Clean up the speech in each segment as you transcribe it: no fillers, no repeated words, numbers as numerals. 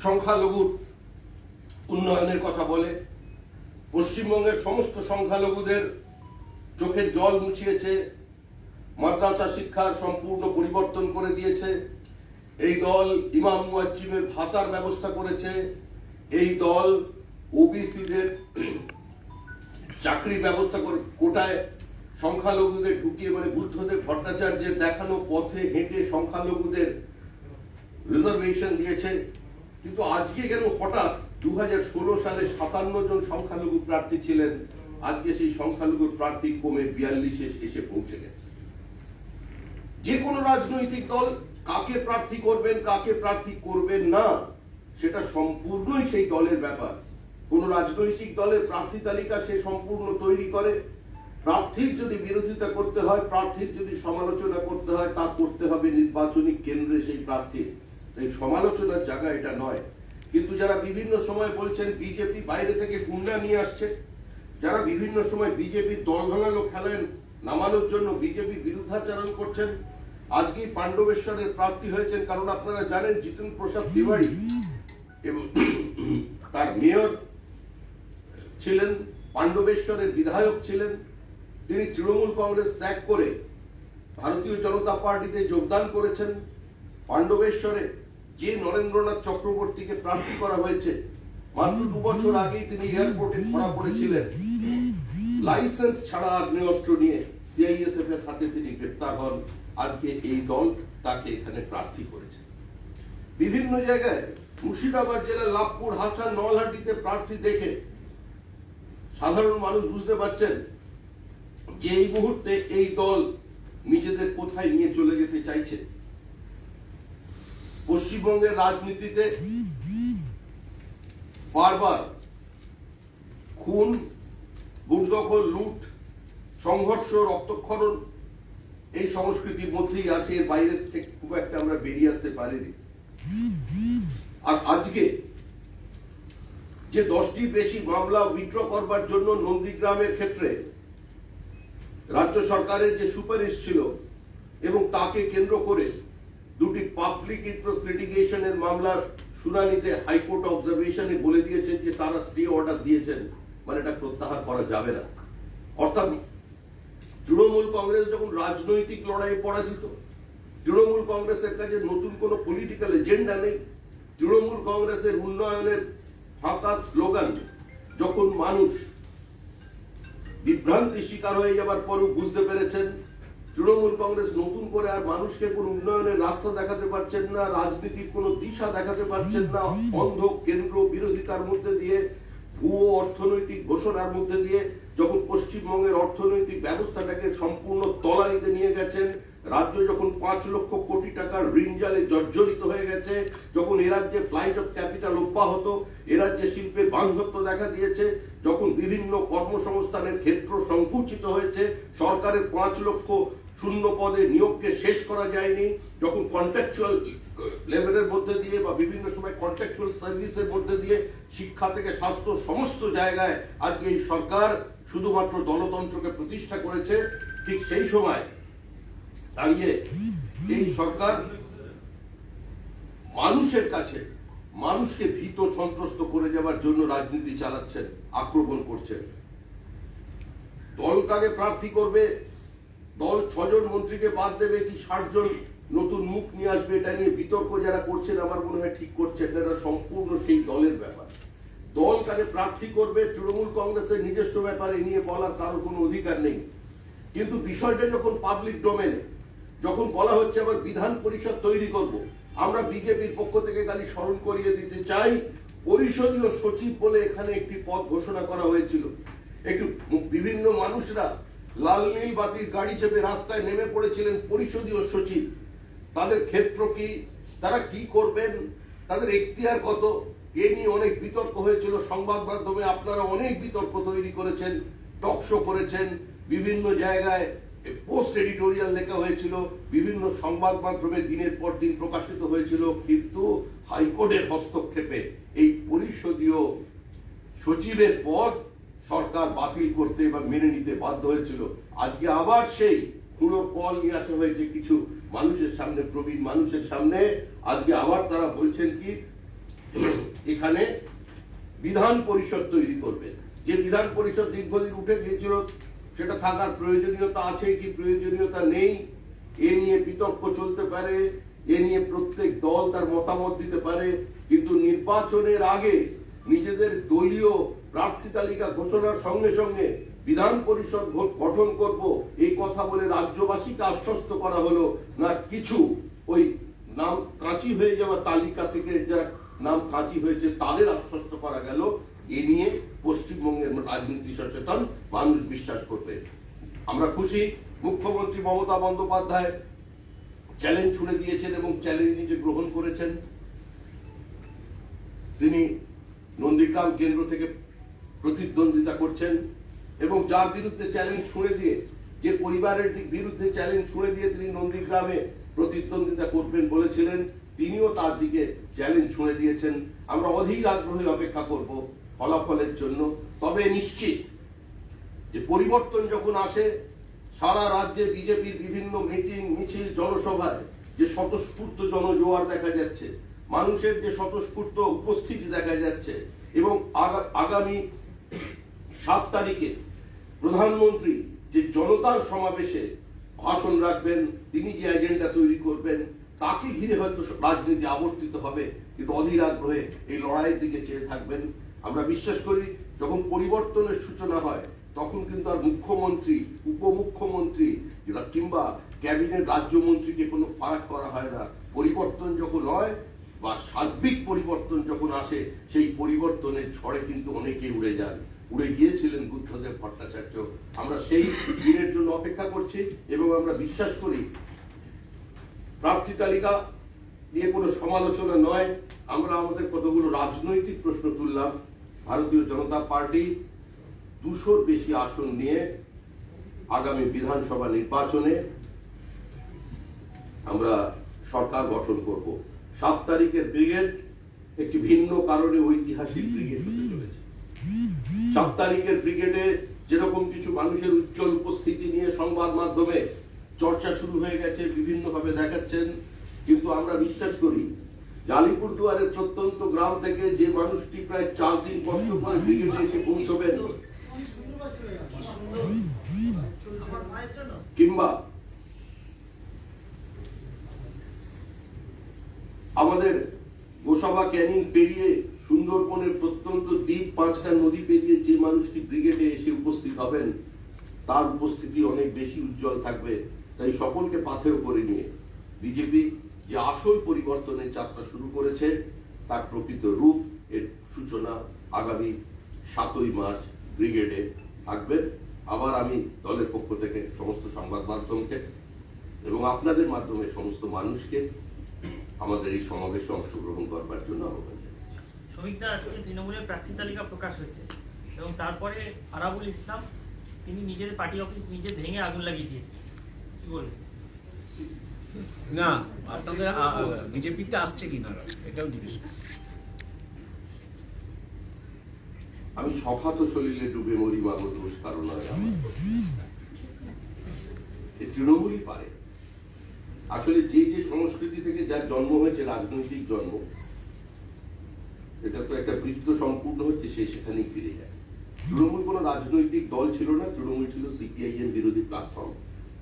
সংখ্যালঘুর উন্নয়নের কথা বলে, পশ্চিমবঙ্গের সমস্ত সংখ্যালঘুদের চোখের জল মুছিয়েছে, মাদ্রাসা শিক্ষার সম্পূর্ণ পরিবর্তন করে দিয়েছে। এই দল ইমাম মুয়াজ্জিমের ভাতার ব্যবস্থা করেছে। এই দল ওবিসিদের চাকরির ব্যবস্থা করে কোটায় সংখ্যালঘুদের ঢুকিয়ে, মানে বুদ্ধদেব ভট্টাচার্যের দেখানো পথে হেঁটে সংখ্যালঘুদের রিজার্ভেশন দিয়েছে। কিন্তু আজকে কেন হঠাৎ 2016 সালে 57 জন সংখ্যালঘু প্রার্থী ছিলেন, আজকে সেই সংখ্যালঘু প্রার্থী কমে 42-এ এসে পৌঁছে গেছে। যে কোনো রাজনৈতিক দল কাকে প্রার্থী করবেন, কাকে প্রার্থী করবেন না, সেটা সম্পূর্ণই সেই দলের ব্যাপার। কোন রাজনৈতিক দলের প্রার্থী তালিকা সে সম্পূর্ণ তৈরি করে। প্রার্থীর যদি বিরোধিতা করতে হয়, প্রার্থীর যদি সমালোচনা করতে হয়, তা করতে হবে নির্বাচনী কেন্দ্রে সেই প্রার্থীর। এই সমালোচনার জায়গা এটা নয়। কিন্তু যারা বিভিন্ন সময় বলছেন বিজেপি বাইরে থেকে গুন্ডা নিয়ে আসছে, যারা বিভিন্ন সময় বিজেপির দল ভাঙানো খেলেন নামানোর জন্য বিজেপি বিরুদ্ধাচরণ করছেন, আজকে পাণ্ডবেশ্বরের প্রার্থী হয়েছেন। কারণ আপনারা জানেন জিতেন প্রসাদ তিওয়ারি এবং তার মেয়র ছিলেন, পাণ্ডবেশ্বরের বিধায়ক ছিলেন। তিনি তৃণমূল কংগ্রেস ত্যাগ করে ভারতীয় জনতা পার্টিতে যোগদান করেছেন। পাণ্ডবেশ্বরে যে নরেন্দ্রনাথ চক্রবর্তীকে প্রার্থী করা হয়েছে, মাত্র 2 বছর আগেই তিনি এয়ারপোর্টে ধরা পড়েছিলেন লাইসেন্স ছাড়া আগ্নেয়াস্ত্র নিয়ে। সিআইএসএফ এর হাতে তিনি গ্রেপ্তার হন। আজকে এই দল তাকে এখানে প্রার্থী করেছে। বিভিন্ন জায়গায় মুর্শিদাবাদ জেলার লাভপুর, হাসান, নলহাটিতে প্রার্থী দেখে সাধারণ মানুষ বুঝতে পারছেন যে এই মুহূর্তে এই দল নিজেদের কোথায় নিয়ে চলে যেতে চাইছে। পশ্চিমবঙ্গের রাজনীতিতে বারবার খুন, গুন্ডদখল, লুট, সংঘর্ষ, রক্তক্ষরণ এই সংস্কৃতির মধ্যেই আছে। এর বাইরে থেকে খুব একটা আমরা বেরিয়ে আসতে পারিনি। আর আজকে যে 10টির বেশি মামলা উইথড্র করবার জন্য নন্দীগ্রামের ক্ষেত্রে রাজ্য সরকারের যে সুপারিশ ছিল এবং তাকে কেন্দ্র করে 2টি পাবলিক ইন্টারেস্ট লিটিগেশনের মামলার শুনানিতে হাইকোর্ট অবজারভেশনে বলে দিয়েছেন যে তারা স্টে অর্ডার দিয়েছেন, মানে এটা প্রত্যাহার করা যাবে না। অর্থাৎ তৃণমূল কংগ্রেস যখন রাজনৈতিক লড়াইয়ে পরাজিত, তৃণমূল কংগ্রেসের কাছে নতুন কোনো পলিটিক্যাল এজেন্ডা নেই, তৃণমূল কংগ্রেসের উন্নয়নের ফাঁকা স্লোগান যখন মানুষ বিভ্রান্তির শিকার হয়ে যাবার পরও বুঝতে পেরেছেন তৃণমূল কংগ্রেস নতুন করে আর মানুষকে কোনো উন্নয়নের রাস্তা দেখাতে পারছেন না, রাজনীতির কোনো দিশা দেখাতে পারছেন না, অন্ধ কেন্দ্র বিরোধিতার মধ্যে দিয়ে, ভুয়ো অর্থনৈতিক ঘোষণার মধ্যে দিয়ে যখন পশ্চিমবঙ্গের অর্থনৈতিক ব্যবস্থাটাকে সম্পূর্ণ তলানিতে নিয়ে গেছেন, রাজ্য যখন 5 লক্ষ কোটি টাকার ঋণ জালে জর্জরিত হয়ে গেছে, যখন এ রাজ্যে ফ্লাইট অফ ক্যাপিটাল অব্যাহত, এ রাজ্যে শিল্পের বান্ধত্ব দেখা দিয়েছে, যখন বিভিন্ন কর্মসংস্থানের ক্ষেত্র সংকুচিত হয়েছে, সরকারের 5 লক্ষ শূন্য পদে নিয়োগকে শেষ করা যায়নি, যখন কন্ট্রাকচুয়াল লেভেলের মধ্যে দিয়ে বা বিভিন্ন সময় কন্ট্রাকচুয়াল সার্ভিসের মধ্যে দিয়ে শিক্ষা থেকে স্বাস্থ্য সমস্ত জায়গায় আজকে এই সরকার শুধুমাত্র গণতন্ত্রকে প্রতিষ্ঠা করেছে, ঠিক সেই সময় দাঁড়িয়ে এই সরকার মানুষের কাছে মানুষকে ভীত সন্ত্রস্ত করে যাওয়ার জন্য রাজনীতি চালাচ্ছেন, আক্রমণ করছেন। দল কাকে প্রার্থী করবে, দল 6 জন মন্ত্রীকে বাদ দেবে কি 60 জন নতুন মুখ নিয়ে আসবে, এটা নিয়ে বিতর্ক যারা করছেন আমার মনে হয় ঠিক করছেন। এটা সম্পূর্ণ সেই দলের ব্যাপার। দল কাকে প্রার্থী করবে তৃণমূল কংগ্রেসের নিজস্ব ব্যাপারে নিয়ে বলার কারোর কোনো অধিকার নেই। কিন্তু বিষয়টা যখন পাবলিক ডোমেনে, যখন বলা হচ্ছে আবার বিধান পরিষদ তৈরি করব, আমরা বিজেপির পক্ষ থেকে খালি স্মরণ করিয়ে দিতে চাই পরিষদীয় সচিব বলে এখানে একটি পদ ঘোষণা করা হয়েছিল। একটু বিভিন্ন মানুষরা লাল নীল বাতির গাড়ি চেপে রাস্তায় নেমে পড়েছিলেন পরিষদীয় সচিব। তাদের ক্ষেত্র কি, তারা কি করবেন, তাদের এখতিয়ার কত, এ নিয়ে অনেক বিতর্ক হয়েছিল। সংবাদ মাধ্যমে আপনারা অনেক বিতর্ক তৈরি করেছেন, টক শো করেছেন, বিভিন্ন জায়গায় পোস্ট এডিটোরিয়াল লেখা হয়েছিল, বিভিন্ন সংবাদ মাধ্যমে দিনের পর দিন প্রকাশিত হয়েছিল। কিন্তু হাইকোর্টের হস্তক্ষেপে এই পরিষদীয় সচিবের পদ সরকার বাতিল করতে বা মেনে নিতে বাধ্য হয়েছিল। আজকে আবার সেই পুরো কল নিয়ে আসা হয়েছে কিছু মানুষের সামনে, প্রবীণ মানুষের সামনে। আজকে আবার তারা বলছেন কি এখানে বিধান পরিষদ তৈরি করবে। যে বিধান পরিষদ দীর্ঘদিন উঠে গিয়েছিল সেটা থাকার প্রয়োজনীয়তা আছে কি প্রয়োজনীয়তা নেই এ নিয়ে বিতর্ক চলতে পারে, এ নিয়ে প্রত্যেক দল তার মতামত দিতে পারে, কিন্তু নির্বাচনের আগে নিজেদের দলীয় প্রার্থী তালিকা ঘোষণার সঙ্গে সঙ্গে বিধান পরিষদ গঠন করব এই কথা বলে রাজ্যবাসীকে আশ্বস্ত করা হলো না, কিছু ওই নাম কাঁচি হয়ে যাওয়া তালিকা থেকে যারা নাম কাঁচি হয়েছে তাদের আশ্বস্ত করা গেল। এ নিয়ে পশ্চিমবঙ্গের রাজনীতি সচেতন মানুষ বিশ্বাস করবে। আমরা খুশি মুখ্যমন্ত্রী মমতা বন্দ্যোপাধ্যায় চ্যালেঞ্জ ছুড়ে দিয়েছেন এবং চ্যালেঞ্জ নিজে গ্রহণ করেছেন। তিনি নন্দীগ্রাম কেন্দ্র থেকে প্রতিদ্বন্দ্বিতা করছেন এবং যার বিরুদ্ধে চ্যালেঞ্জ ছুড়ে দিয়ে, যে পরিবারের বিরুদ্ধে চ্যালেঞ্জ ছুড়ে দিয়ে তিনি নন্দীগ্রামে প্রতিদ্বন্দ্বিতা করবেন বলেছিলেন, তিনিও তার দিকে চ্যালেঞ্জ ছুড়ে দিয়েছেন। আমরা অধীর আগ্রহে অপেক্ষা করব ফলাফলের জন্য। তবে নিশ্চিত যে পরিবর্তন যখন আসে, সারা রাজ্যে বিজেপির বিভিন্ন মিটিং মিছিল জনসভায় যে স্বতঃস্ফূর্ত জনজোয়ার দেখা যাচ্ছে, মানুষের যে স্বতঃস্ফূর্ত উপস্থিতি দেখা যাচ্ছে, এবং আগামী 7 তারিখে প্রধানমন্ত্রী যে জনতার সমাবেশে ভাষণ রাখবেন, তিনি যে এজেন্ডা তৈরি করবেন, তাকে ঘিরে হয়তো রাজনীতি আবর্তিত হবে, কিন্তু অধীর আগ্রহে এই লড়াইয়ের দিকে চেয়ে থাকবেন। আমরা বিশ্বাস করি যখন পরিবর্তনের সূচনা হয় তখন কিন্তু আর মুখ্যমন্ত্রী, উপমুখ্যমন্ত্রী কিংবা ক্যাবিনেট রাজ্যমন্ত্রীকে কোনো ফারাক করা হয় না। পরিবর্তন যখন হয় বা সার্বিক পরিবর্তন যখন আসে, সেই পরিবর্তনের ঝড়ে কিন্তু অনেকেই উড়ে যান, উড়ে গিয়েছিলেন বুদ্ধদেব ভট্টাচার্য। আমরা সেই দিনের জন্য অপেক্ষা করছি এবং আমরা বিশ্বাস করি প্রার্থী তালিকা নিয়ে কোনো সমালোচনা নয়, আমরা আমাদের কতগুলো রাজনৈতিক প্রশ্ন তুললাম। ভারতীয় জনতা পার্টি 200-র বেশি আসন নিয়ে আগামী বিধানসভা নির্বাচনে আমরা সরকার গঠন করব। 7 তারিখের ব্রিগেড একটি ভিন্ন কারণে ঐতিহাসিক ব্রিগেড হতে চলেছে। 7 তারিখের ব্রিগেডে যেরকম কিছু মানুষের উজ্জ্বল উপস্থিতি নিয়ে সংবাদ মাধ্যমে চর্চা শুরু হয়ে গেছে, বিভিন্নভাবে দেখাচ্ছেন, কিন্তু আমরা বিশ্বাস করি আলিপুরদুয়ারের প্রত্যন্ত গ্রাম থেকে যে মানুষটি প্রায় 4 দিন কষ্ট করে ব্রিগেডে এসে পৌঁছবেন, কিংবা আমাদের গোসাবা ক্যানিং পেরিয়ে সুন্দরবনের প্রত্যন্ত দ্বীপ 5টা নদী পেরিয়ে যে মানুষটি ব্রিগেডে এসে উপস্থিত হবেন, তার উপস্থিতি অনেক বেশি উজ্জ্বল থাকবে। তাই সকলকে পাথেয় করে নিয়ে বিজেপি যে আসল পরিবর্তনের যাত্রা শুরু করেছে তার প্রকৃত রূপ, এর সূচনা আগামী 7ই মার্চ ব্রিগেডে থাকবে। আবার আমি দলের পক্ষ থেকে সমস্ত সংবাদ মাধ্যমকে এবং আপনাদের মাধ্যমে সমস্ত মানুষকে আমাদের এই সমাবেশে অংশগ্রহণ করবার জন্য আহ্বান জানাচ্ছি। শ্রমিকদা, আজকে তৃণমূলের প্রার্থী তালিকা প্রকাশ হয়েছে এবং তারপরে আরাবুল ইসলাম তিনি নিজের পার্টি অফিস নিজে ভেঙে আগুন লাগিয়ে দিয়েছেন, কি বলবেন? না, আপনাদের বিজেপিতে আসছে কিনা এটাও জিজ্ঞেস। আমি সখাত সলিলে ডুবে মরি মাগো দোষ কারণ নয় আমার, তৃণমূলই পারে। আসলে যে যে সংস্কৃতি থেকে যার জন্ম হয়েছে, রাজনৈতিক জন্ম, এটা তো একটা বৃত্ত সম্পূর্ণ হচ্ছে, সে সেখানেই ফিরে যায়। তৃণমূল কোনো রাজনৈতিক দল ছিল না, তৃণমূল ছিল সিপিআইএম বিরোধী প্ল্যাটফর্ম।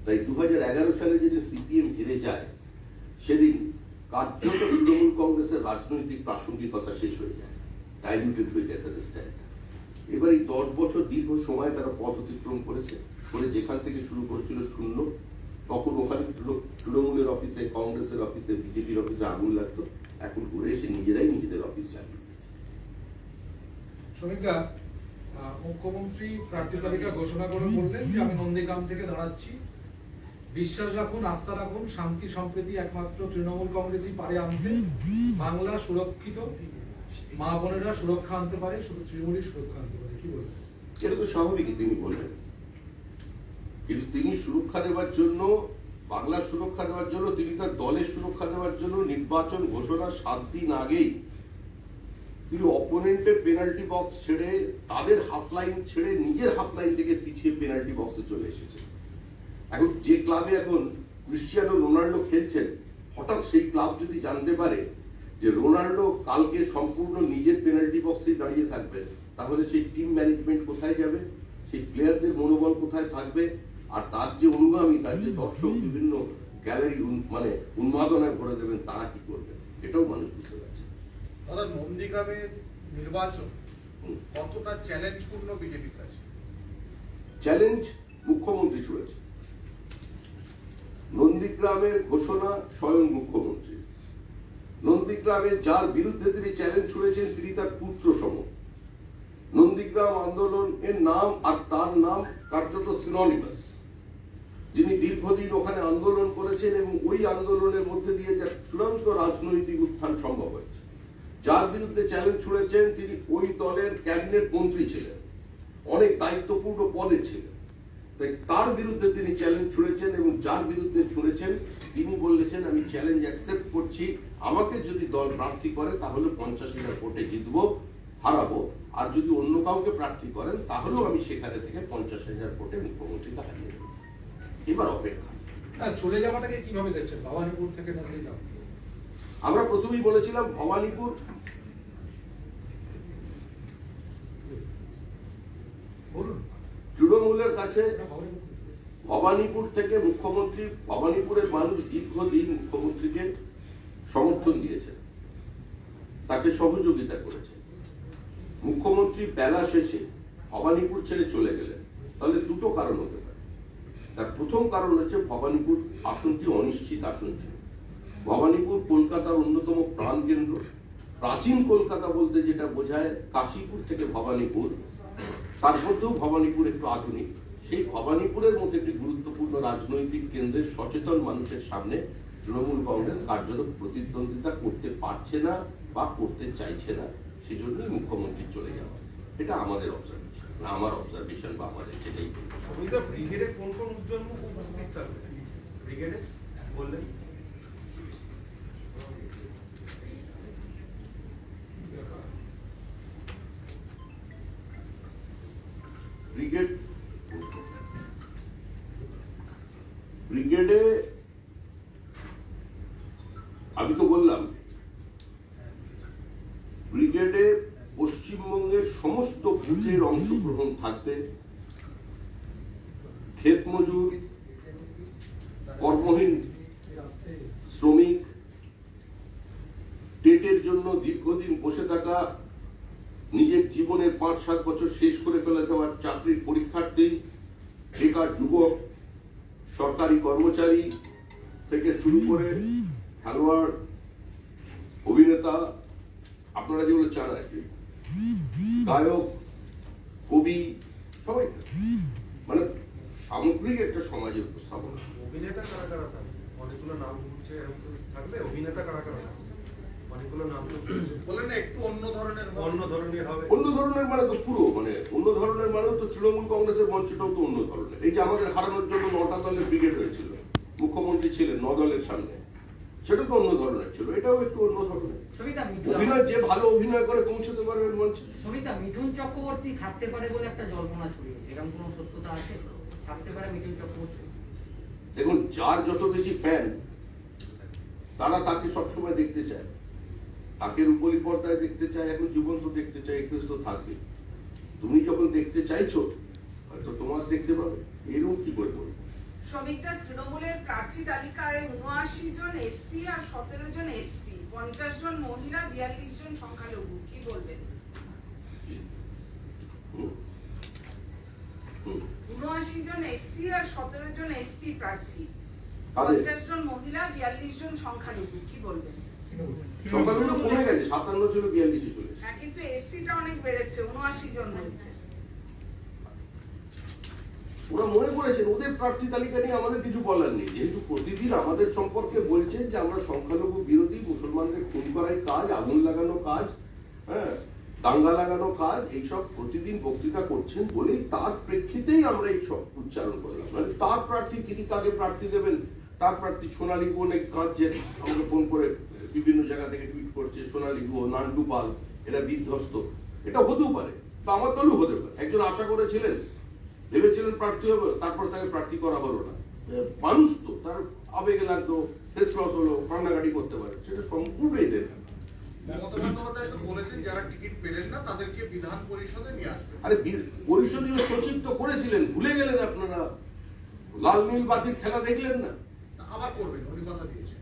তাই 2011 সালে যেদিন সিপিএম হেরে যায়, সেদিন কার্যত তৃণমূল কংগ্রেসের রাজনৈতিক প্রাসঙ্গিকতা শেষ হয়ে যায়, ডাইলিউটেড হয়ে যায় তাদের স্ট্যান্ড। এবার এই 10 বছর দীর্ঘ সময় তারা পথ অতিক্রম করেছে, করে যেখান থেকে শুরু করেছিল শূন্য, তখন ওখানে তৃণমূলের অফিসে, কংগ্রেসের অফিসে, বিজেপির অফিসে আগুন লাগতো, এখন ঘুরে এসে নিজেরাই নিজেদের অফিস চালিয়ে। শ্রমিকদা, মুখ্যমন্ত্রী প্রার্থী তালিকা ঘোষণা করে বললেন যে আমি নন্দীগ্রাম থেকে দাঁড়াচ্ছি, বিশ্বাস রাখুন, আস্থা রাখুন, শান্তি সম্প্রীতি একমাত্র তৃণমূল কংগ্রেসই পারে আনতে। বাংলা সুরক্ষিত, মা বোনেরা সুরক্ষা আনতে পারে, শুধু তৃণমূলই সুরক্ষা আনতে পারে, কি বলবেন? এটা তো স্বাভাবিকই তিনি বলবেন, কিন্তু তিনি সুরক্ষা দেওয়ার জন্য, বাংলার সুরক্ষা দেওয়ার জন্য, তিনি তার দলের সুরক্ষা দেওয়ার জন্য নির্বাচন ঘোষণার 7 দিন আগেই তিনি অপোনেন্টের পেনাল্টি বক্স ছেড়ে, তাদের হাফ লাইন ছেড়ে নিজের হাফ লাইন থেকে পিছিয়ে পেনাল্টি বক্সে চলে এসেছে। এখন যে ক্লাবে এখন ক্রিশ্চিয়ানো রোনাল্ডো খেলছেন, হঠাৎ সেই ক্লাব যদি জানতে পারে যে রোনাল্ডো কালকে সম্পূর্ণ নিজের পেনাল্টি বক্সে দাঁড়িয়ে থাকবেন, তাহলে সেই টিম ম্যানেজমেন্ট কোথায় যাবে, সেই প্লেয়ারদের মনোবল কোথায় থাকবে, আর তার যে অনুগামী, তার যে দর্শক বিভিন্ন গ্যালারি মানে উন্মাদনায় ভরে দেবেন, তারা কি করবে, এটাও মানুষ বুঝতে পারছে। দাদা, নন্দীগ্রামের নির্বাচন কতটা চ্যালেঞ্জপূর্ণ বিজেপির কাছে? চ্যালেঞ্জ মুখ্যমন্ত্রী শুনেছে, নন্দীগ্রামের ঘোষণা স্বয়ং মুখ্যমন্ত্রী। নন্দীগ্রামে যার বিরুদ্ধে তিনি চ্যালেঞ্জ ছুড়েছেন তিনি তার পুত্র সম। নন্দীগ্রাম আন্দোলন এর নাম আর তার নাম কার্যত সিনোনিমাস। যিনি দীর্ঘদিন ওখানে আন্দোলন করেছেন এবং ওই আন্দোলনের মধ্যে দিয়ে যার চূড়ান্ত রাজনৈতিক উত্থান সম্ভব হয়েছে, যার বিরুদ্ধে চ্যালেঞ্জ ছুড়েছেন তিনি ওই দলের ক্যাবিনেট মন্ত্রী ছিলেন, অনেক দায়িত্বপূর্ণ পদে ছিলেন। তাই তার বিরুদ্ধে তিনি চ্যালেঞ্জ ছুড়েছেন এবং যার বিরুদ্ধে ছুড়েছেন তিনি বলেছেন আমি চ্যালেঞ্জ অ্যাকসেপ্ট করছি, আমাকে যদি দল প্রার্থী করে তাহলে 50,000 ভোটে জিতবো, হারাবো, আর যদি অন্য কাউকে প্রার্থী করেন তাহলেও আমি সেখানে থেকে 50,000 ভোটে মুখ্যমন্ত্রীকে হারিয়ে দেবো। এবার অপেক্ষা। চলে যাওয়াটাকে কিভাবে দেখছেন ভবানীপুর থেকে নন্দীগ্রাম? আমরা প্রথমেই বলেছিলাম ভবানীপুর বলুন। তৃণমূলের কাছে, ভবানীপুর থেকে মুখ্যমন্ত্রী, ভবানীপুরের মানুষ দীর্ঘদিন মুখ্যমন্ত্রীকে সমর্থন দিয়েছে, তাকে সহযোগিতা করেছে। মুখ্যমন্ত্রী বেলা শেষে ভবানীপুর ছেড়ে চলে গেলেন, তাহলে দুটো কারণ হতে পারে। তার প্রথম কারণ হচ্ছে ভবানীপুর আসনটি অনিশ্চিত আসন ছিল। ভবানীপুর কলকাতার অন্যতম প্রাণকেন্দ্র। প্রাচীন কলকাতা বলতে যেটা বোঝায় কাশীপুর থেকে ভবানীপুর, তার মধ্যেও ভবানীপুর একটু আধুনিক। সেই ভবানীপুরের মধ্যে একটি গুরুত্বপূর্ণ রাজনৈতিক কেন্দ্রের সচেতন মানুষের সামনে তৃণমূল কংগ্রেস কার্যত প্রতিদ্বন্দ্বিতা করতে পারছে না বা করতে চাইছে না, সেজন্যই মুখ্যমন্ত্রী চলে যাওয়া। এটা আমাদের অবজারভেশন, আমার অবজারভেশন বা আমাদের সেটাই। সমিতা, ব্রিগেডে কোন কোন উজ্জ্বল মুখ উপস্থিত থাকবে? ব্রিগেডে বললেন ব্রিগেডে আমি তো বললাম ব্রিগেডে পশ্চিমবঙ্গের সমস্ত বুথের অংশগ্রহণ থাকবে। ক্ষেত মজুর, কর্মহীন শ্রমিক, টেটের জন্য দীর্ঘদিন বসে থাকা, নিজের জীবনের 5-7 বছর শেষ করে ফেলে দেওয়ার চাকরির পরীক্ষার্থী, বেকার যুবক, সরকারি কর্মচারী থেকে শুরু করে খেলোয়াড়, অভিনেতা, আপনারা যেগুলো চান আর কি, গায়ক, কবি, সবাই মানে সামগ্রিক একটা সমাজের উপস্থাপনা। অভিনেতা কারা কারা থাকবে? অনেকগুলো নাম ঘুরছে, থাকবে অভিনেতা কারা কারা থাকবে? অনেকগুলো নাম বলেন না, একটু অন্য ধরনের হবে। অন্য ধরনের হবে। অন্য ধরনের মানে তো পুরো মানে অন্য ধরনের মানে তো তৃণমূল কংগ্রেসের মঞ্চটাও তো অন্য ধরনের। এই যে আমাদের হারানোর জন্য 9টা দলের ব্রিগেড হয়েছিল, মুখ্যমন্ত্রী ছিলেন 9 দলের সামনে, সেটা তো অন্য ধরনের ছিল, এটাও একটু অন্য ধরনের। অভিনয় যে ভালো অভিনয় করে পৌঁছতে পারবেন মঞ্চে। সমিতা, মিঠুন চক্রবর্তী থাকতে পারে বলে একটা জল্পনা ছড়িয়েছে, এরকম কোনো সত্যতা আছে? থাকতে পারে মিঠুন চক্রবর্তী? দেখুন, যার যত বেশি ফ্যান তারা তাকে সবসময় দেখতে চায়, তাকে রূপলি পর্দায় দেখতে চায়, এখন জীবন্ত দেখতে চায়, একুশ তো থাকবে। তুমি যখন দেখতে চাইছো হয়তো তোমার দেখতে পাবে, এরকম কি করে বলবো। সমিতা, তৃণমূলের প্রার্থী তালিকায় 79 জন এসসি আর 17 জন এসটি, 50 জন মহিলা, 42 জন সংখ্যালঘু, কি বলবেন? 79 জন এসসি আর 17 জন এসটি প্রার্থী, 50 জন মহিলা, 42 জন সংখ্যালঘু, কি বলবেন? সংখ্যালঘু কমে গেছে, 57 ছিল 42 চলে এসেছে। হ্যাঁ, কিন্তু এসসিটা অনেক বেড়েছে, 79 জন হয়েছে। ওরা মনে করেছেন ওদের প্রার্থী তালিকা নিয়ে আমাদের কিছু বলার নেই, যেহেতু প্রতিদিন আমাদের সম্পর্কে বলছেন যে আমরা সংখ্যালঘু বিরোধী, মুসলমানদের খুন করার কাজ, আগুন লাগানো কাজ, হ্যাঁ, দাঙ্গা লাগানো কাজ, এইসব প্রতিদিন বক্তৃতা করছেন বলেই তার প্রেক্ষিতেই আমরা এইসব উচ্চারণ করলাম। মানে তার প্রার্থী, তিনি কাকে প্রার্থী দেবেন, তার প্রার্থী সোনালী গুহ অনেক কাঁদছেন, সঙ্গে ফোন করে বিভিন্ন জায়গা থেকে টুইট করছে সোনালী গুহ, নান্টু পাল, এরা বিধ্বস্ত। এটা হতেও পারে, তো আমার দলও হতে পারে। একজন আশা করেছিলেন, ভেবেছিলেন প্রার্থী হবে, তারপর তাকে প্রার্থী করা হলো না। মানুষ তো তার আবেগে লাগতো, শেষ লস হলো, কান্নাকাটি করতে পারে, সেটা সম্পূর্ণ এদের মমতা বন্দ্যোপাধ্যায় তো বলেছেন যারা টিকিট পেলেন না তাদেরকে বিধান পরিষদে নিয়ে আসবে। আরে পরিষদীয় সচিব তো করেছিলেন, ভুলে গেলেন আপনারা? লাল নীল বাতির খেলা দেখলেন না? আবার করবেন, উনি কথা দিয়েছেন।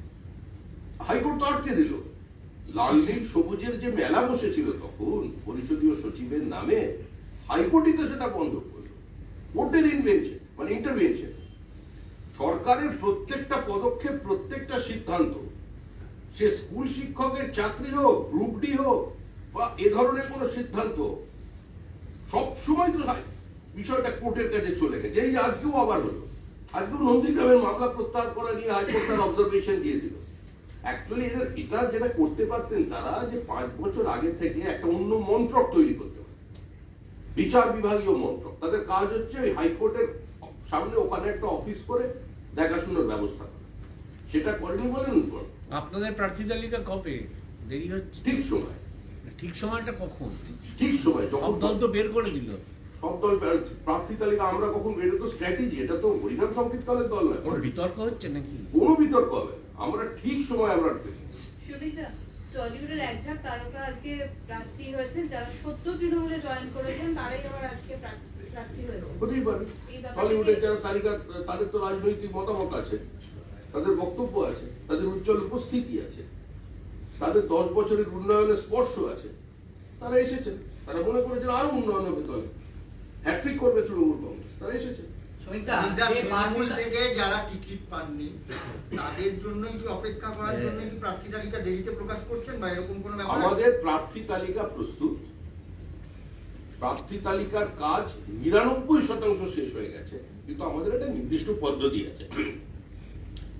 হাইকোর্ট তো আটকে দিল। লাল নীল সবুজের যে মেলা বসেছিল তখন পরিষদীয় সচিবের নামে, হাইকোর্টই তো সেটা বন্ধ করলো। কোর্টের ইন্টারভেনশন। সরকারের প্রত্যেকটা পদক্ষেপ, প্রত্যেকটা সিদ্ধান্ত, সে স্কুল শিক্ষকের চাকরি হোক, গ্রুপ ডি হোক, বা এ ধরনের কোনো সিদ্ধান্ত, সবসময় তো বিষয়টা কোর্টের কাছে চলে গেছে। এই যে আজকেও আবার হলো, আজকেও নন্দীগ্রামের মামলা প্রত্যাহার করা নিয়ে হাইকোর্ট তার অবজারভেশন দিয়ে দিল। অ্যাকচুয়ালি এদের এটা যেটা করতে পারতেন তারা, যে 5 বছর আগে থেকে একটা অন্য মন্ত্রক তৈরি করতে পারে, বিচার বিভাগীয় মন্ত্রক। তাদের কাজ হচ্ছে ওই হাইকোর্টের সামনে ওখানে একটা অফিস করে দেখাশোনার ব্যবস্থা করা। সেটা করেনি বলেন। আপনাদের প্রার্থী তালিকা কবে দেরি হচ্ছে? ঠিক সময়। ঠিক সময়টা কখন? ঠিক সময় সব যখন দল তো বের করে দিল। সব দল প্রার্থী তালিকা আমরা কখন, এটা তো স্ট্র্যাটেজি, এটা তো হরিনাম সংকীর্তনের দল নয়। কোনো বিতর্ক হচ্ছে নাকি? কোনো বিতর্ক হবে না। আমরা ঠিক সময় আমরা সুবিধা টলিউডের একঝাঁক তারকা আজকে প্রার্থী হয়েছেন, যারা সদ্য তৃণমূলে জয়েন করেছেন তারাই আবার আজকে প্রার্থী হয়েছে। হতেই পারে। টলিউডের যারা তালিকা, তাদের তো রাজনৈতিক মতামত আছে, তাদের বক্তব্য আছে, তাদের উজ্জ্বল উপস্থিতি আছে, তাদের 10 বছরের উন্নয়নের স্পর্শ আছে। তারা এসেছেন, তারা মনে করেছেন আরো উন্নয়ন হবে, দলে হ্যাট্রিক করবে তৃণমূল কংগ্রেস, তারা এসেছেন। তৃণমূল থেকে যারা টিকিট পাননি তাদের জন্যই কি অপেক্ষা করার জন্য কি প্রার্থী তালিকা দেরিতে প্রকাশ করছেন বা এরকম কোনো ব্যাপার? আমাদের প্রার্থী তালিকা প্রস্তুত, প্রার্থী তালিকার কাজ 99% শেষ হয়ে গেছে, কিন্তু আমাদের একটা নির্দিষ্ট পদ্ধতি আছে।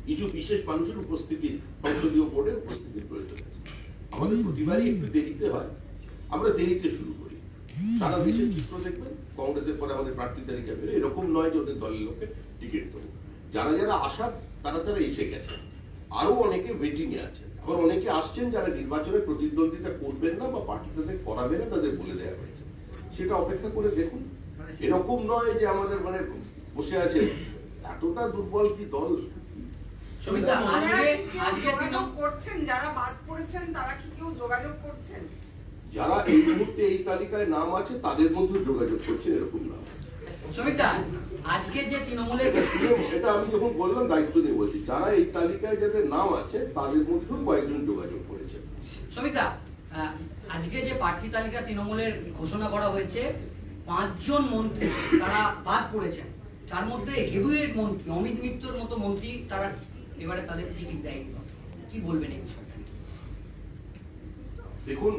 কিছু বিশেষ মানুষের উপস্থিতি, সংসদীয় বোর্ডের উপস্থিতির প্রয়োজন আছে। আমাদের প্রতিবারই একটু দেরিতে হয়, আমরা দেরিতে শুরু করি। সারা দেশের চিত্র দেখবেন, কংগ্রেসের পরে আমাদের প্রার্থী তালিকা বেরোয়। এরকম নয় যে ওদের দলের লোকে টিকিট দেবো। যারা যারা আসার তারা এসে গেছে, আরো অনেকে ওয়েটিং এ আছে। আবার অনেকে আসছেন যারা নির্বাচনে প্রতিদ্বন্দ্বিতা করবেন না বা পার্টি তাদের করাবে না, তাদের বলে দেওয়া হয়েছে। সেটা অপেক্ষা করে দেখুন। এরকম নয় যে আমাদের বসে আছে। এতটা দুর্বল কি দল? যোগাযোগ করছেন, যারা বাদ পড়েছেন তারা কি কেউ যোগাযোগ করছেন? যারা এই মুহূর্তে এই তালিকায় নাম আছে তাদের মধ্যে যোগাযোগ করছেন, এরকম নাম। আজকে যে তৃণমূলের, এটা আমি যখন বললাম দায়িত্ব নিয়ে বলছি, যারা এই তালিকায় যাদের নাম আছে তাদের মধ্যেও কয়েকজন যোগাযোগ করেছেন। সবিতা, আজকে যে প্রার্থী তালিকা তৃণমূলের ঘোষণা করা হয়েছে, 5 জন মন্ত্রী তারা বাদ পড়েছেন। তার মধ্যে হেভিওয়েট মন্ত্রী অমিত মিত্রর মতো মন্ত্রী তারা এবারে তাদের টিকিট দেয়নি। কি বলবেন এই বিষয়টা? দেখুন,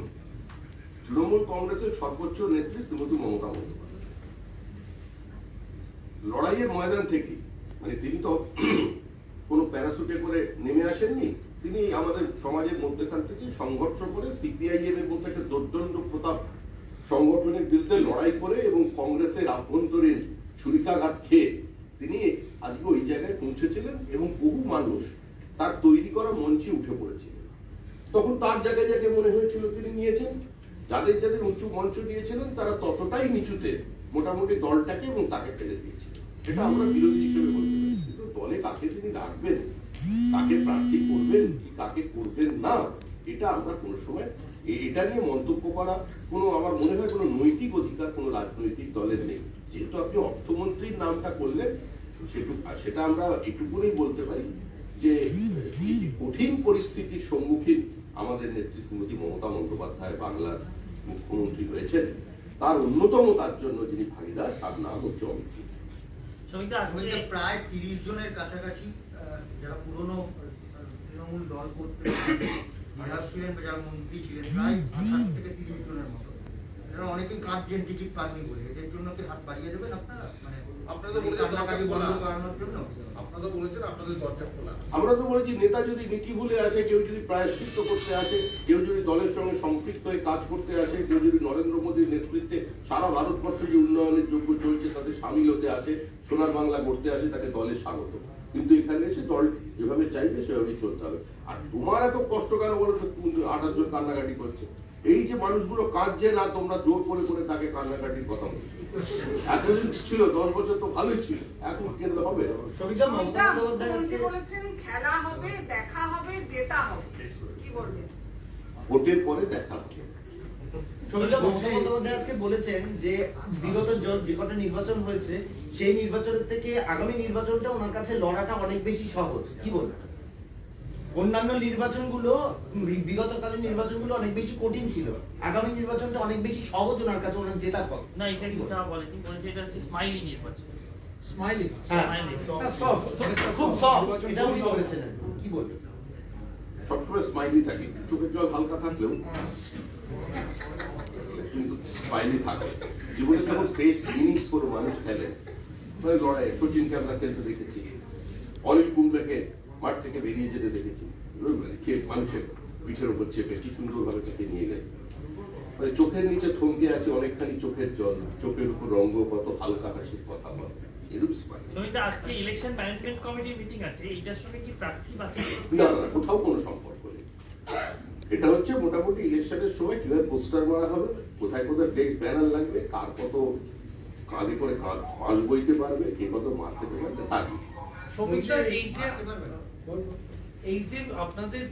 তৃণমূল কংগ্রেসের সর্বোচ্চ নেত্রী শ্রীমতী মমতা বন্দ্যোপাধ্যায় লড়াইয়ের ময়দান থেকে, তিনি তো কোনো প্যারাসুটে করে নেমে আসেননি। তিনি আমাদের সমাজের মধ্যেখান থেকে সংঘর্ষ করে সিপিআইএম এর মধ্যে একটা দুর্দণ্ড প্রতাপ সংগঠনের বিরুদ্ধে লড়াই করে এবং কংগ্রেসের আভ্যন্তরীণ ছুরিকাঘাত খেয়ে তিনি আজকে ওই জায়গায় পৌঁছেছিলেন এবং বহু মানুষ তার তৈরি করা মঞ্চে উঠে পড়েছিলেন। তখন তার জায়গায় যাকে মনে হয়েছিল তিনি নিয়েছেন। যাদের যাদের উঁচু মঞ্চ দিয়েছিলেন তারা ততটাই নিচুতে মোটামুটি দলটাকে এবং তাকে ফেলে দিয়েছিলেন। এটা আমরা বিরোধী হিসেবে বলতে পারি। কিন্তু দলে কাকে তিনি রাখবেন, কাকে প্রার্থী করবেন কি কাকে করবেন না, এটা আমরা কোনো সময় এটা নিয়ে মন্তব্য করা কোনো, আমার মনে হয় কোনো নৈতিক অধিকার কোনো রাজনৈতিক দলের নেই। যেহেতু আপনি অর্থমন্ত্রীর নামটা করলেন, সেটা আমরা এটুকুনি বলতে পারি যে কঠিন পরিস্থিতির সম্মুখীন আমাদের নেত্রী শ্রীমতী মমতা বন্দ্যোপাধ্যায় বাংলার মুখ্যমন্ত্রী হয়েছেন, তার অন্যতম তার জন্য যিনি ভাগিদার তার নাম হচ্ছে অমিত মিত্র। প্রায় 30 জনের কাছাকাছি যারা পুরনো তৃণমূল দল করতে ছিলেন বা যারা মন্ত্রী ছিলেন, প্রায় 28 থেকে 30 জনের মতো, এরা অনেকেই কার্যের টিকিট পাননি বলে। এদের জন্য কি হাত বাড়িয়ে দেবেন আপনারা? আপনারা বলেছেন আপনাদের দরজা খোলা। আমরা তো বলেছি নেতা যদি নীতি ভুলে আসে, কেউ যদি প্রায়শ্চিত্ত করতে আসে, কেউ যদি দলের সঙ্গে সম্পৃক্ত হয়ে কাজ করতে আসে, কেউ যদি নরেন্দ্র মোদীর নেতৃত্বে সারা ভারতবর্ষে যে উন্নয়নের যোগ্য চলছে তাতে সামিল হতে আসে, সোনার বাংলা গড়তে আসে, তাকে দলে স্বাগত। কিন্তু এখানে এসে দল যেভাবে চাইবে সেভাবেই চলতে হবে। আর তোমার এত কষ্ট কেন বলো তো? 28 জন কান্নাকাটি করছে, এই যে মানুষগুলো কাঁদছে না, তোমরা জোর করে করে তাকে কান্নাকাটির কথা বলছো। এতদিন ছিল 10 বছর তো ভালোই ছিল, এখন কেন হবে? মুখ্যমন্ত্রী বলেছেন খেলা হবে, দেখা হবে, জেতা হবে, কি বলবেন? ভোটের পরে দেখা হবে। সৌমিত্র বন্দ্যোপাধ্যায় আজকে বলেছেন যে বিগত যে কটা নির্বাচন হয়েছে সেই নির্বাচনের থেকে আগামী নির্বাচনটা ওনার কাছে লড়াটা অনেক বেশি সহজ, কি বলবেন? অন্যান্য নির্বাচনগুলো বিগতকালীন নির্বাচনগুলো অনেক বেশি কঠিন ছিল, আগামী নির্বাচনটা অনেক বেশি সহজ ওনার কাছে, ওনার জেতার পথ। না এক্স্যাক্টলি তা বলেনি, বলেছে এটা হচ্ছে স্মাইলি নির্বাচন। স্মাইলি হ্যাঁ, স্মাইলি খুব সফট, এটা উনি বলেছেন, কি বলবেন? সবসময় স্মাইলি থাকে, একটু চোখের জল হালকা থাকলেও কিন্তু স্মাইলি থাকে। জীবনে যখন শেষ ইনিংস করে মানুষ খেলে, মানে লড়াই, সচিনকে আমরা খেলতে দেখেছি, অনিল কুম্বলেকে মাঠ থেকে বেরিয়ে যেতে দেখেছি, মানুষের পিঠের উপর চেপে কি সুন্দরভাবে তাকে নিয়ে গেছে। মানে চোখের নিচে থমকে আছে অনেকখানি চোখের জল, চোখের উপর রঙ্গ, কত হালকা হাসির কথা বলে, এরকম স্মাইল। সমিতা, আজকে ইলেকশন ম্যানেজমেন্ট কমিটির মিটিং আছে, এইটার সঙ্গে কি প্রার্থী বাছাই? না না, কোথাও কোনো সম্পর্ক নেই। এটা হচ্ছে মোটামুটি ইলেকশনের সময় কিভাবে পোস্টার মারা হবে, কোথায় কোথায় ডেস্ক ব্যানার লাগবে, কার কত কাঁধে করে মাস বইতে পারবে, কে কত মার খেতে পারবে, তার সমিতা, এই যে আপনাদের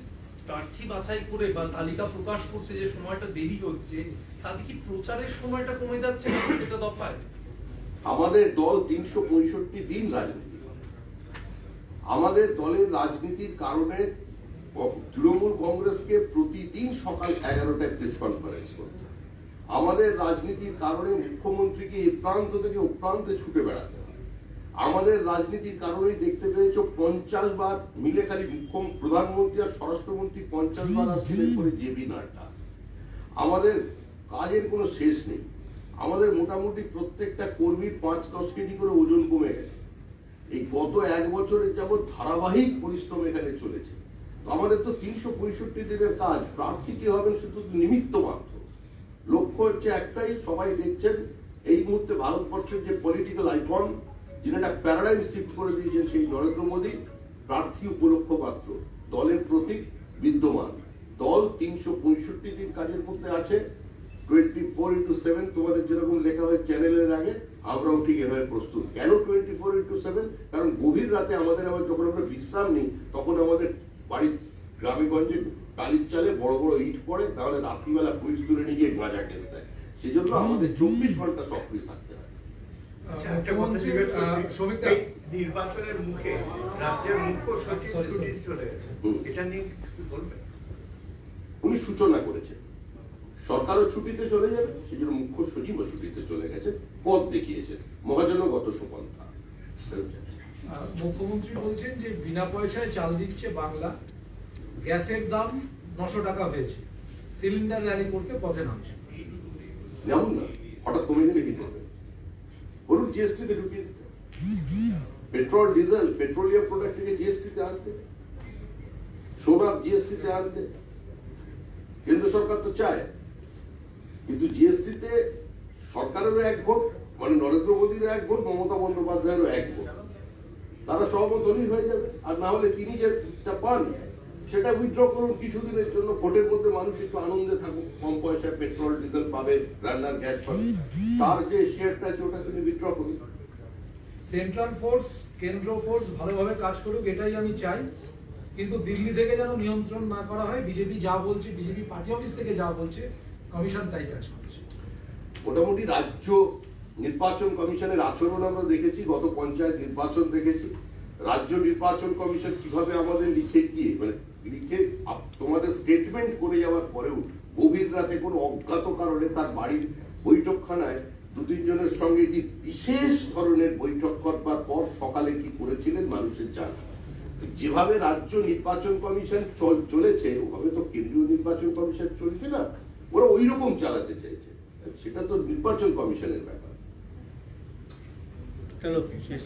প্রার্থী বাছাই করে বা তালিকা প্রকাশ করতে যে সময়টা দেরি হচ্ছে, তাতে কি প্রচারের সময়টা কমে যাচ্ছে না প্রত্যেকটা দফায়? আমাদের দল 365 দিন রাজনীতি করে। আমাদের দলের রাজনীতির কারণে তৃণমূল কংগ্রেসকে প্রতিদিন সকাল 11টায় প্রেস কনফারেন্স করতে হয়। আমাদের রাজনীতির কারণে মুখ্যমন্ত্রীকে এই প্রান্ত থেকে ও প্রান্তে ছুটে বেড়াতে হয়। আমাদের রাজনীতির কারণেই দেখতে পেয়েছো 50 বার মিলে খালি প্রধানমন্ত্রী আর স্বরাষ্ট্রমন্ত্রী 50 বার আসছিলেন করে জেপি নাড্ডা। আমাদের কাজের কোনো শেষ নেই। আমাদের মোটামুটি প্রত্যেকটা কর্মীর 5-10 কেজি করে ওজন কমে গেছে। এই গত 1 বছরের যাবৎ ধারাবাহিক পরিশ্রম এখানে চলেছে। আমাদের তো 365 দিনের কাজ, প্রার্থী কি হবেন শুধু নিমিত্ত মাত্র। লক্ষ্য হচ্ছে একটাই, সবাই দেখছেন এই মুহূর্তে ভারতবর্ষের যে পলিটিক্যাল আইকন, যিনি একটা প্যারাডাইম শিফট করে দিয়েছেন, সেই নরেন্দ্র মোদী প্রার্থী উপলক্ষ মাত্র, দলের প্রতীক বিদ্যমান। দল 365 দিন কাজের মধ্যে আছে, 24x7। তোমাদের যেরকম লেখা হয় চ্যানেলের আগে, আমরাও ঠিক এভাবে প্রস্তুত। কেন 24x7? কারণ গভীর রাতে আমাদের আবার যখন আমরা বিশ্রাম নিই, তখন আমাদের বাড়ির গ্রামে গঞ্জে টালির চালে বড় বড় ইট পড়ে, তাহলে রাত্রিবেলা পুলিশ তুলে নিয়ে গিয়ে গাঁজা কেস দেয়। সেই জন্য আমাদের 24 ঘন্টা সক্রিয় থাকতে হয়। নির্বাচনের মুখে রাজ্যের মুখ্য সচিব ছুটি চলে গেছে, এটা নিয়ে কি বলবেন? উনি সূচনা করেছেন সরকারও ছুটিতে চলে যাবে, সেই জন্য মুখ্য সচিবও ছুটিতে চলে গেছে, পথ দেখিয়েছেন মহাজনগত সুপন্থা। মুখ্যমন্ত্রী বলছেন যে বিনা পয়সায় চাল দিচ্ছে বাংলা, গ্যাসের দাম 900 টাকা হয়েছে, সিলিন্ডার র্যালি করতে পথে নামছে। যেমন না, হঠাৎ কমে গেলে কি করবে? বলুন জিএসটি তে ঢুকিয়ে দিতে, পেট্রোল ডিজেল পেট্রোলিয়াম প্রোডাক্ট থেকে জিএসটি তে আনতে, সোনা জিএসটি তে আনতে। কেন্দ্র সরকার তো চায়, কিন্তু জিএসটি তে সরকারেরও 1 ভোট, মানে নরেন্দ্র মোদীরও 1 ভোট, মমতা বন্দ্যোপাধ্যায়েরও 1 ভোট, তারা সহমত হলেই হয়ে যাবে। আর না হলে তিনি যেটা পান সেটা উইথড্র করুন কিছুদিনের জন্য, ভোটের মধ্যে মানুষ একটু আনন্দে থাকুক, কম পয়সায় পেট্রোল ডিজেল পাবে, রান্নার গ্যাস পাবে, তার যে শেয়ারটা আছে ওটা তিনি উইথড্র করুন। সেন্ট্রাল ফোর্স, কেন্দ্র ফোর্স ভালোভাবে কাজ করুক, এটাই আমি চাই, কিন্তু দিল্লি থেকে যেন নিয়ন্ত্রণ না করা হয়। বিজেপি যা বলছে, বিজেপি পার্টি অফিস থেকে যা বলছে, কমিশন তাই কাজ করছে। মোটামুটি রাজ্য নির্বাচন কমিশনের আচরণ আমরা দেখেছি, গত পঞ্চায়েত নির্বাচন দেখেছি। রাজ্য নির্বাচন কমিশন কিভাবে আমাদের লিখে তোমাদের স্টেটমেন্ট করে যাওয়ার পরেও গভীর রাতে কোনো অজ্ঞাত কারণে তার বাড়ির বৈঠকখানায় 2-3 জনের সঙ্গে একটি বিশেষ ধরনের বৈঠক করবার পর সকালে কি করেছিলেন মানুষের জানা। যেভাবে রাজ্য নির্বাচন কমিশন চলেছে, ওভাবে তো কেন্দ্রীয় নির্বাচন কমিশন চলছে না, ওরা ওই রকম চালাতে চাইছে, সেটা তো নির্বাচন কমিশনের ব্যাপার। চলো শেষ।